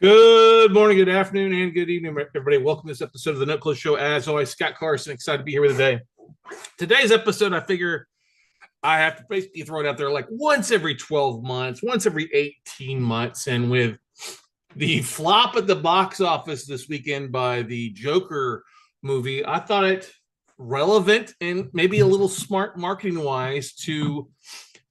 Good morning, good afternoon, and good evening, everybody. Welcome to this episode of the No Close Show. As always, Scott Carson, excited to be here with today. Today's episode, I figure I have to basically throw it out there like once every 12 months, once every 18 months. And with the flop at the box office this weekend by the Joker movie, I thought it relevant and maybe a little smart marketing wise to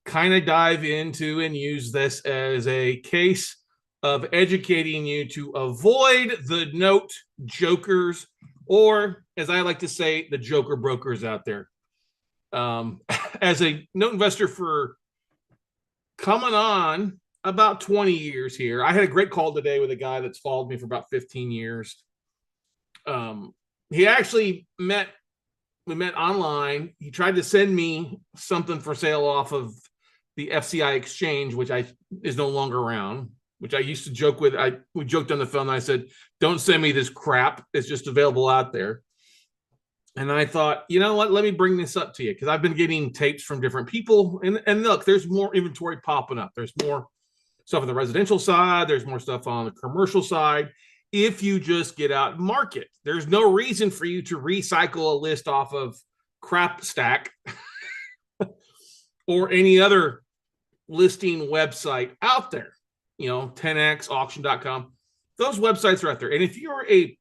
kind of dive into and use this as a case of educating you to avoid the note jokers, or as I like to say, the joker brokers out there. As a note investor for coming on about 20 years here, I had a great call today with a guy that's followed me for about 15 years. He actually we met online. He tried to send me something for sale off of the FCI exchange, which is no longer around, which I used to joke with. We joked on the phone. And I said, don't send me this crap. It's just available out there. And I thought, you know what? Let me bring this up to you because I've been getting tapes from different people. And look, there's more inventory popping up. There's more stuff on the residential side. There's more stuff on the commercial side. If you just get out and market, there's no reason for you to recycle a list off of Crap Stack or any other listing website out there. 10x, auction.com. Those websites are out there. And if you're a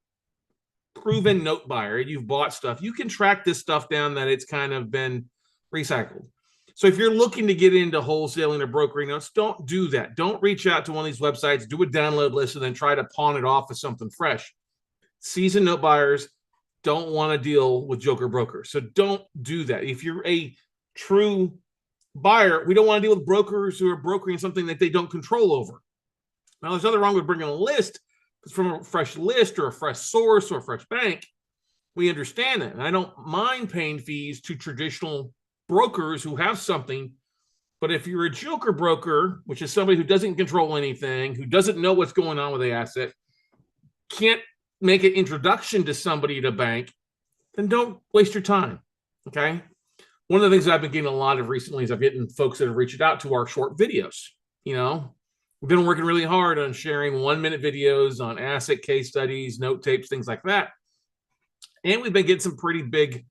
proven note buyer and you've bought stuff, you can track this stuff down that it's kind of been recycled. So if you're looking to get into wholesaling or brokering notes, don't do that. Don't reach out to one of these websites, do a download list, and then try to pawn it off as something fresh. Seasoned note buyers don't want to deal with joker brokers. So don't do that. If you're a true buyer, we don't want to deal with brokers who are brokering something that they don't control over. Now, there's nothing wrong with bringing a list from a fresh list or a fresh source or a fresh bank. We understand that. And I don't mind paying fees to traditional brokers who have something. But if you're a joker broker, which is somebody who doesn't control anything, who doesn't know what's going on with the asset, can't make an introduction to somebody at a bank, then don't waste your time. Okay. One of the things that I've been getting a lot of recently is I've getting folks that have reached out to our short videos. We've been working really hard on sharing 1-minute videos on asset case studies, note tapes, things like that. And we've been getting some pretty big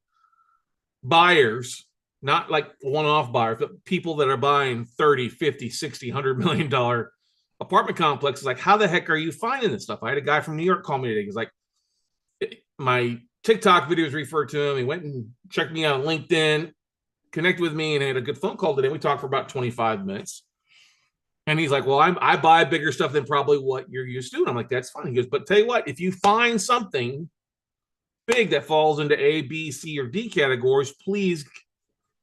buyers, not like one-off buyers, but people that are buying 30, 50, 60, $100 million apartment complexes. Like, how the heck are you finding this stuff? I had a guy from New York call me today. He's like, my TikTok videos referred to him. He went and checked me out on LinkedIn, connected with me, and had a good phone call today. We talked for about 25 minutes. And he's like, well, I buy bigger stuff than probably what you're used to. And I'm like, that's fine. He goes, but tell you what, if you find something big that falls into A, B, C, or D categories, please,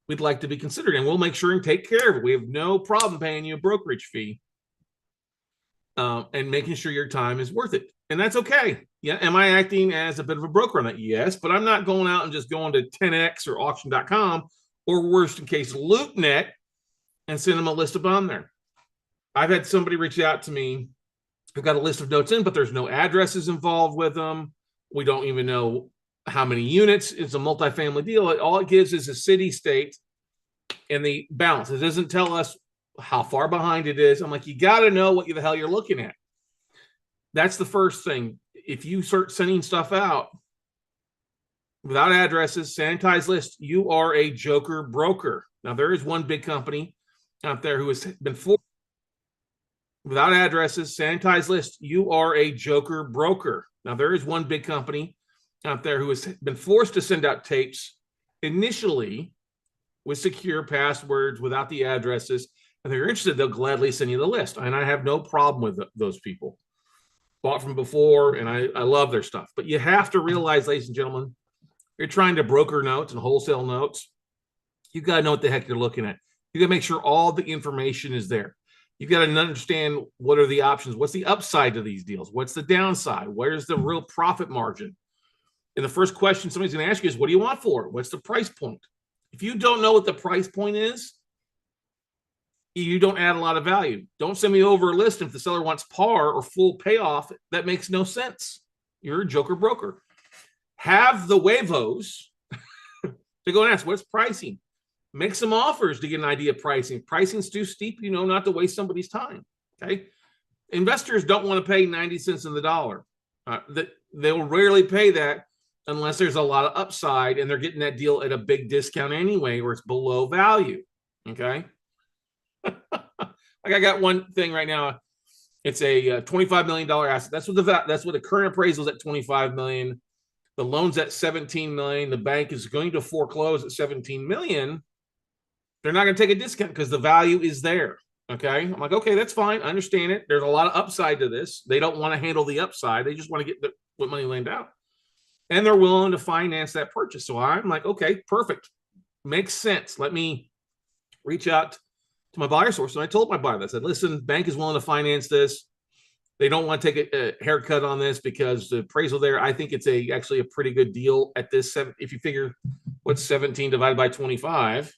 we'd like to be considered. And we'll make sure and take care of it. We have no problem paying you a brokerage fee and making sure your time is worth it. And that's okay. Yeah. Am I acting as a bit of a broker on that? Yes. But I'm not going out and just going to 10x or auction.com or worst in case LoopNet and send them a list of on there. I've had somebody reach out to me who got a list of notes in, but there's no addresses involved with them. We don't even know how many units. It's a multifamily deal. All it gives is a city, state, and the balance. It doesn't tell us how far behind it is. I'm like, you got to know what the hell you're looking at. That's the first thing. If you start sending stuff out without addresses, sanitized lists, you are a joker broker. Now, there is one big company out there who has been forced. Without addresses, sanitized list, you are a joker broker. Now, there is one big company out there who has been forced to send out tapes initially with secure passwords without the addresses. And if you're interested, they'll gladly send you the list. And I have no problem with those people. Bought from before, and I love their stuff. But you have to realize, ladies and gentlemen, you're trying to broker notes and wholesale notes. You got to know what the heck you're looking at. You got to make sure all the information is there. You've got to understand what are the options. What's the upside to these deals? What's the downside? Where's the real profit margin? And the first question somebody's going to ask you is, what do you want for it? What's the price point? If you don't know what the price point is, you don't add a lot of value. Don't send me over a list if the seller wants par or full payoff. That makes no sense. You're a joker broker. Have the huevos to go and ask, what's pricing? Make some offers to get an idea of pricing. Pricing's too steep, not to waste somebody's time. Okay. Investors don't want to pay 90 cents on the dollar. They'll rarely pay that unless there's a lot of upside and they're getting that deal at a big discount anyway, or it's below value. Okay. Like I got one thing right now. It's a $25 million asset. That's what the current appraisal is at 25 million. The loan's at 17 million. The bank is going to foreclose at 17 million. They're not going to take a discount because the value is there. Okay. I'm like, okay, that's fine. I understand it. There's a lot of upside to this. They don't want to handle the upside. They just want to get what money lent out. And they're willing to finance that purchase. So I'm like, okay, perfect. Makes sense. Let me reach out to my buyer source. And I told my buyer that. I said, listen, bank is willing to finance this. They don't want to take a haircut on this because the appraisal there, I think it's actually a pretty good deal at this. If you figure what's 17 divided by 25,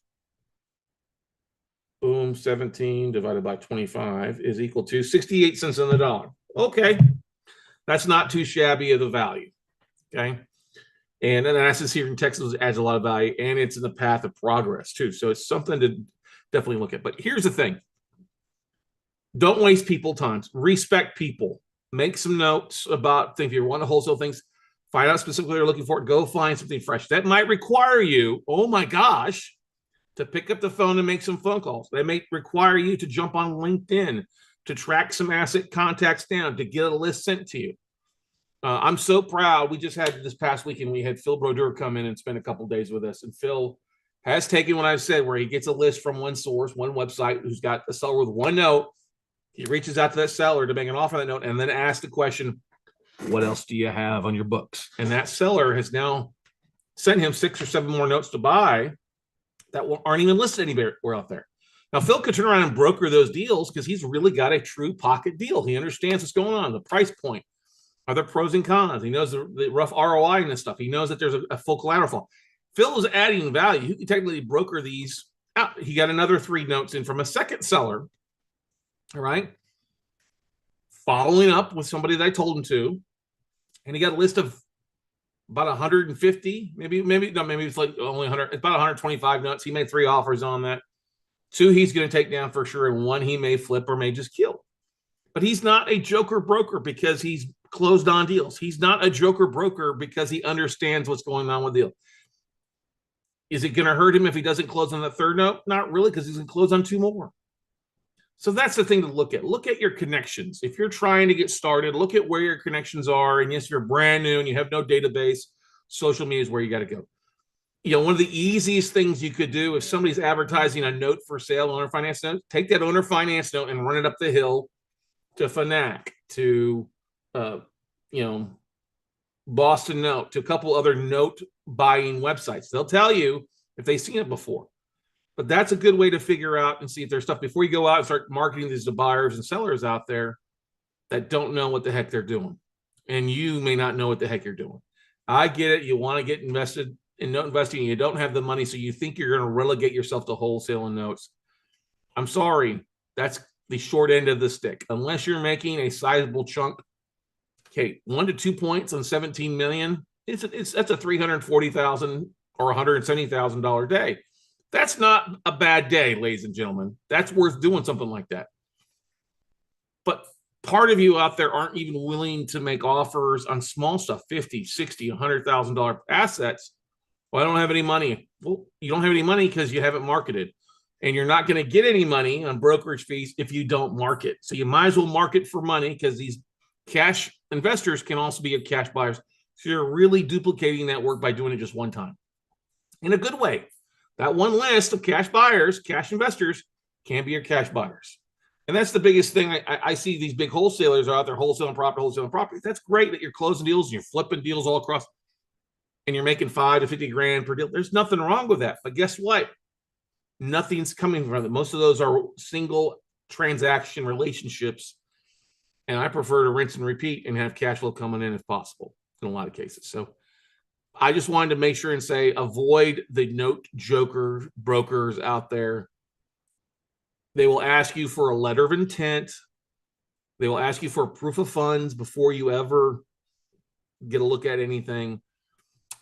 boom, 17 divided by 25 is equal to 68 cents on the dollar. Okay. That's not too shabby of the value. Okay. And then assets here in Texas adds a lot of value, and it's in the path of progress too. So it's something to definitely look at. But here's the thing. Don't waste people time. Respect people. Make some notes about things. If you want to wholesale things, find out specifically what they're looking for. Go find something fresh. That might require you, oh my gosh, to pick up the phone and make some phone calls. That may require you to jump on LinkedIn, to track some asset contacts down, to get a list sent to you. I'm so proud. We just had this past weekend, we had Phil Brodeur come in and spend a couple of days with us. And Phil has taken what I've said, where he gets a list from one source, one website, who's got a seller with one note. He reaches out to that seller to make an offer on that note and then asks the question, what else do you have on your books? And that seller has now sent him 6 or 7 more notes to buy that aren't even listed anywhere out there. Now, Phil could turn around and broker those deals because he's really got a true pocket deal. He understands what's going on, the price point. Are there pros and cons? He knows the rough ROI and this stuff. He knows that there's a full collateral fall. Phil is adding value. He can technically broker these out. He got another 3 notes in from a second seller. All right. Following up with somebody that I told him to. And he got a list of about 150, maybe it's like only 100, it's about 125 notes. He made 3 offers on that. 2 he's going to take down for sure, and 1 he may flip or may just kill. But he's not a joker broker because he's closed on deals. He's not a joker broker because he understands what's going on with the deal. Is it going to hurt him if he doesn't close on the 3rd note? Not really, because he's going to close on 2 more. So that's the thing to look at. Look at your connections. If you're trying to get started, look at where your connections are. And yes, you're brand new and you have no database, social media is where you got to go. You know, one of the easiest things you could do if somebody's advertising a note for sale, owner finance note, take that owner finance note and run it up the hill to Fanac, to Boston Note, to a couple other note buying websites. They'll tell you if they've seen it before. But that's a good way to figure out and see if there's stuff before you go out and start marketing these to buyers and sellers out there that don't know what the heck they're doing. And you may not know what the heck you're doing. I get it. You want to get invested in note investing. You don't have the money, so you think you're going to relegate yourself to wholesaling notes. I'm sorry. That's the short end of the stick. Unless you're making a sizable chunk, okay, 1 to 2 points on 17 million, that's a $340,000 or $170,000 day. That's not a bad day, ladies and gentlemen. That's worth doing something like that. But part of you out there aren't even willing to make offers on small stuff, $50,000, $60,000, $100,000 assets. Well, I don't have any money. Well, you don't have any money because you haven't marketed. And you're not going to get any money on brokerage fees if you don't market. So you might as well market for money, because these cash investors can also be your cash buyers. So you're really duplicating that work by doing it just one time in a good way. That one list of cash buyers, cash investors, can be your cash buyers. And that's the biggest thing. I see these big wholesalers are out there wholesaling property. That's great that you're closing deals and you're flipping deals all across and you're making $5 to $50,000 per deal. There's nothing wrong with that. But guess what? Nothing's coming from it. Most of those are single transaction relationships. And I prefer to rinse and repeat and have cash flow coming in if possible in a lot of cases. So I just wanted to make sure and say, avoid the note joker brokers out there. They will ask you for a letter of intent. They will ask you for a proof of funds before you ever get a look at anything.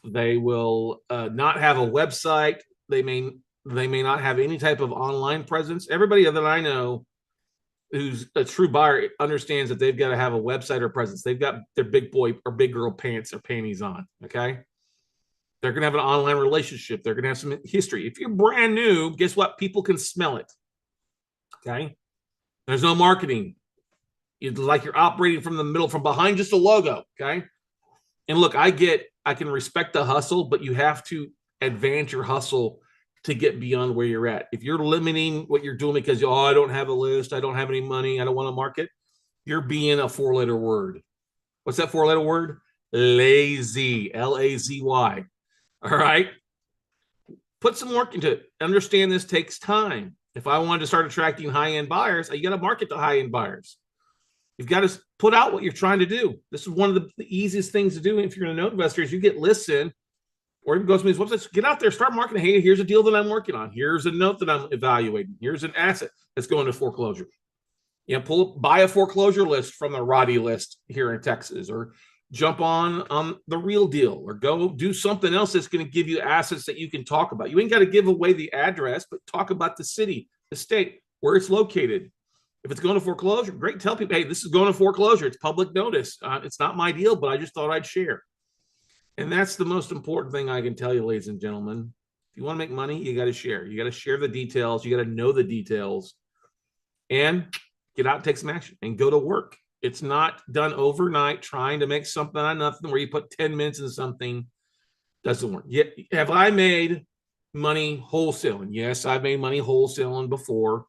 They will not have a website. They may not have any type of online presence. Everybody that I know who's a true buyer understands that they've got to have a website or presence. They've got their big boy or big girl pants or panties on. Okay. They're going to have an online relationship. They're going to have some history. If you're brand new, guess what? People can smell it. Okay. There's no marketing. It's like you're operating from the middle, from behind just a logo. Okay. And look, I can respect the hustle, but you have to advance your hustle to get beyond where you're at. If you're limiting what you're doing because, oh, I don't have a list, I don't have any money, I don't want to market, you're being a 4-letter word. What's that 4-letter word? Lazy, Lazy. All right. Put some work into it. Understand this takes time. If I wanted to start attracting high-end buyers, you got to market to high-end buyers. You've got to put out what you're trying to do. This is one of the easiest things to do if you're a note investor is you get lists in, or even go to these websites, get out there, start marketing. Hey, here's a deal that I'm working on. Here's a note that I'm evaluating. Here's an asset that's going to foreclosure. Buy a foreclosure list from the Roddy list here in Texas, or jump on the Real Deal, or go do something else that's going to give you assets that you can talk about. You ain't got to give away the address, but talk about the city, the state, where it's located. If it's going to foreclosure, great. Tell people, hey, this is going to foreclosure. It's public notice. It's not my deal, but I just thought I'd share. And that's the most important thing I can tell you, ladies and gentlemen. If you want to make money, you got to share. You got to share the details. You got to know the details and get out and take some action and go to work. It's not done overnight trying to make something out of nothing where you put 10 minutes into something. Doesn't work. Yet, have I made money wholesaling? Yes, I've made money wholesaling before.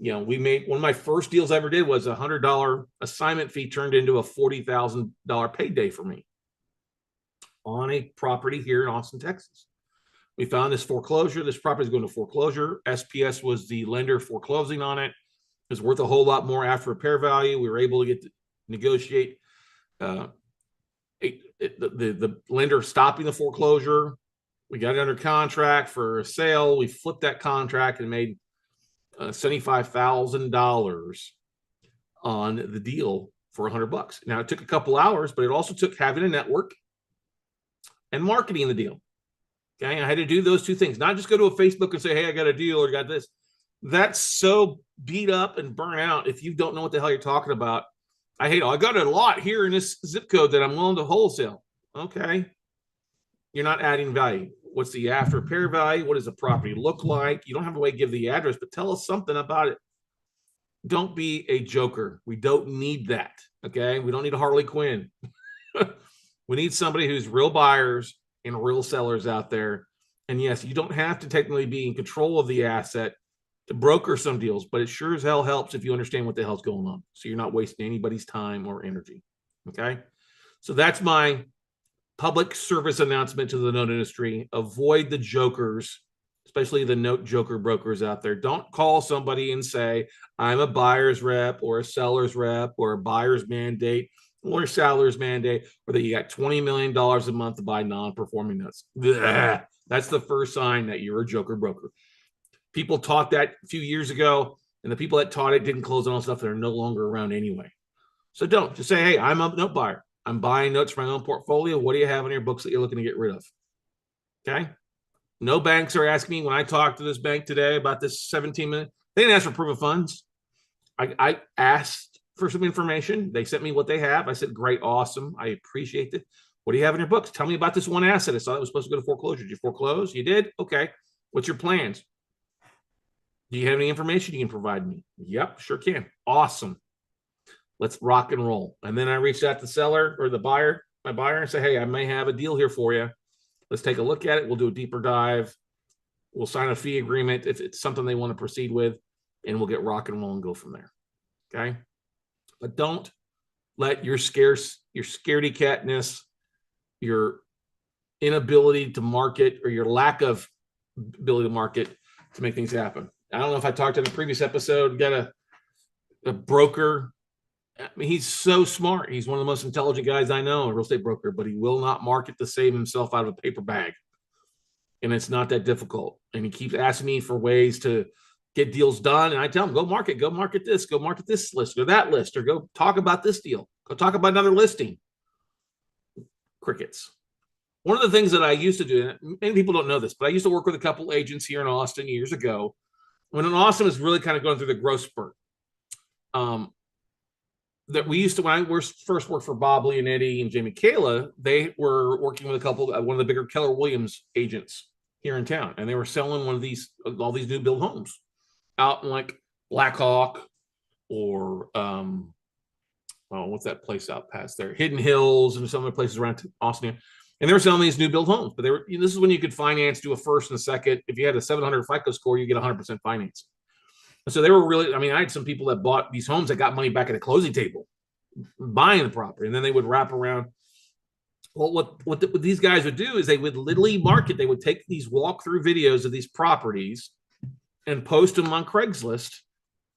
We made one of my first deals I ever did was $100 assignment fee turned into a $40,000 payday for me on a property here in Austin, Texas. We found this foreclosure. This property is going to foreclosure. SPS was the lender foreclosing on it. It was worth a whole lot more after repair value. We were able to get to negotiate the lender stopping the foreclosure. We got it under contract for a sale. We flipped that contract and made $75,000 on the deal for $100. Now, it took a couple hours, but it also took having a network and marketing the deal. Okay, I had to do those two things, not just go to a Facebook and say, hey, I got a deal or got this. That's so beat up and burnt out if you don't know what the hell you're talking about. I got a lot here in this zip code that I'm willing to wholesale. Okay, you're not adding value. What's the after repair value? What does the property look like? You don't have a way to give the address, but tell us something about it. Don't be a joker. We don't need that. Okay, we don't need a Harley Quinn. We need somebody who's real buyers and real sellers out there. And yes, you don't have to technically be in control of the asset to broker some deals, but it sure as hell helps if you understand what the hell's going on, so you're not wasting anybody's time or energy. Okay, so that's my public service announcement to the note industry. Avoid the jokers, especially the note joker brokers out there. Don't call somebody and say, I'm a buyer's rep or a seller's rep or a buyer's mandate or a seller's mandate, or that you got $20 million a month to buy non-performing notes. Blech. That's the first sign that you're a joker broker. People taught that a few years ago, and the people that taught it didn't close on all stuff that are no longer around anyway. So don't just say, hey, I'm a note buyer. I'm buying notes for my own portfolio. What do you have in your books that you're looking to get rid of? Okay. No banks are asking me when I talked to this bank today about this 17 minute. They didn't ask for proof of funds. I asked for some information. They sent me what they have. I said, great, awesome. I appreciate it. What do you have in your books? Tell me about this one asset. I saw it was supposed to go to foreclosure. Did you foreclose? You did? Okay. What's your plans? Do you have any information you can provide me? Yep, sure can. Awesome. Let's rock and roll. And then I reached out to the seller or my buyer, and say, hey, I may have a deal here for you. Let's take a look at it. We'll do a deeper dive. We'll sign a fee agreement if it's something they want to proceed with, and we'll get rock and roll and go from there. Okay. But don't let your scaredy catness, your inability to market, or your lack of ability to market to make things happen. I don't know if I talked in the previous episode, got a broker. I mean, he's so smart. He's one of the most intelligent guys I know, a real estate broker, but he will not market to save himself out of a paper bag. And it's not that difficult. And he keeps asking me for ways to get deals done. And I tell him, go market this list or that list, or go talk about this deal. Go talk about another listing. Crickets. One of the things that I used to do, and many people don't know this, but I used to work with a couple agents here in Austin years ago when Austin was really kind of going through the growth spurt. that we used to, when I first worked for Bob Leonetti and Jamie Kayla, they were working with one of the bigger Keller Williams agents here in town, and they were selling all these new build homes out in like Black Hawk or what's that place out past there, Hidden Hills, and some other places around Austin. And they were selling these new build homes, but this is when you could finance, do a first and a second. If you had a 700 FICO score, you get 100% financing. So they were really, I had some people that bought these homes that got money back at a closing table buying the property, and then they would wrap around. Well, what these guys would do is they would literally market. They would take these walkthrough videos of these properties and post them on Craigslist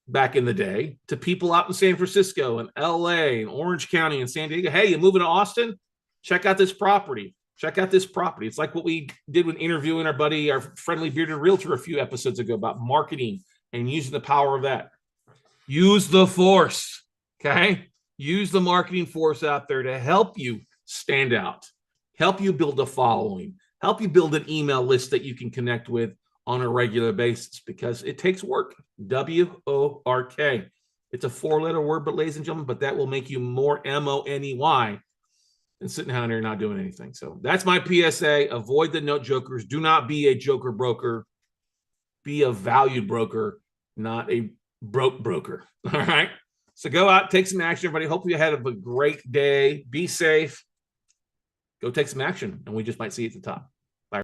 back in the day to people out in San Francisco and LA and Orange County and San Diego. Hey, you moving to Austin? Check out this property. Check out this property. It's like what we did when interviewing our friendly bearded realtor a few episodes ago about marketing and using the power of that. Use the force, okay? Use the marketing force out there to help you stand out, help you build a following, help you build an email list that you can connect with on a regular basis, because it takes work. WORK. It's a 4-letter word, but ladies and gentlemen, but that will make you more MONEY than sitting down here not doing anything. So that's my PSA. Avoid the note jokers. Do not be a joker broker. Be a valued broker, not a broke broker. All right. So go out, take some action, everybody. Hope you had a great day. Be safe. Go take some action, and we just might see you at the top.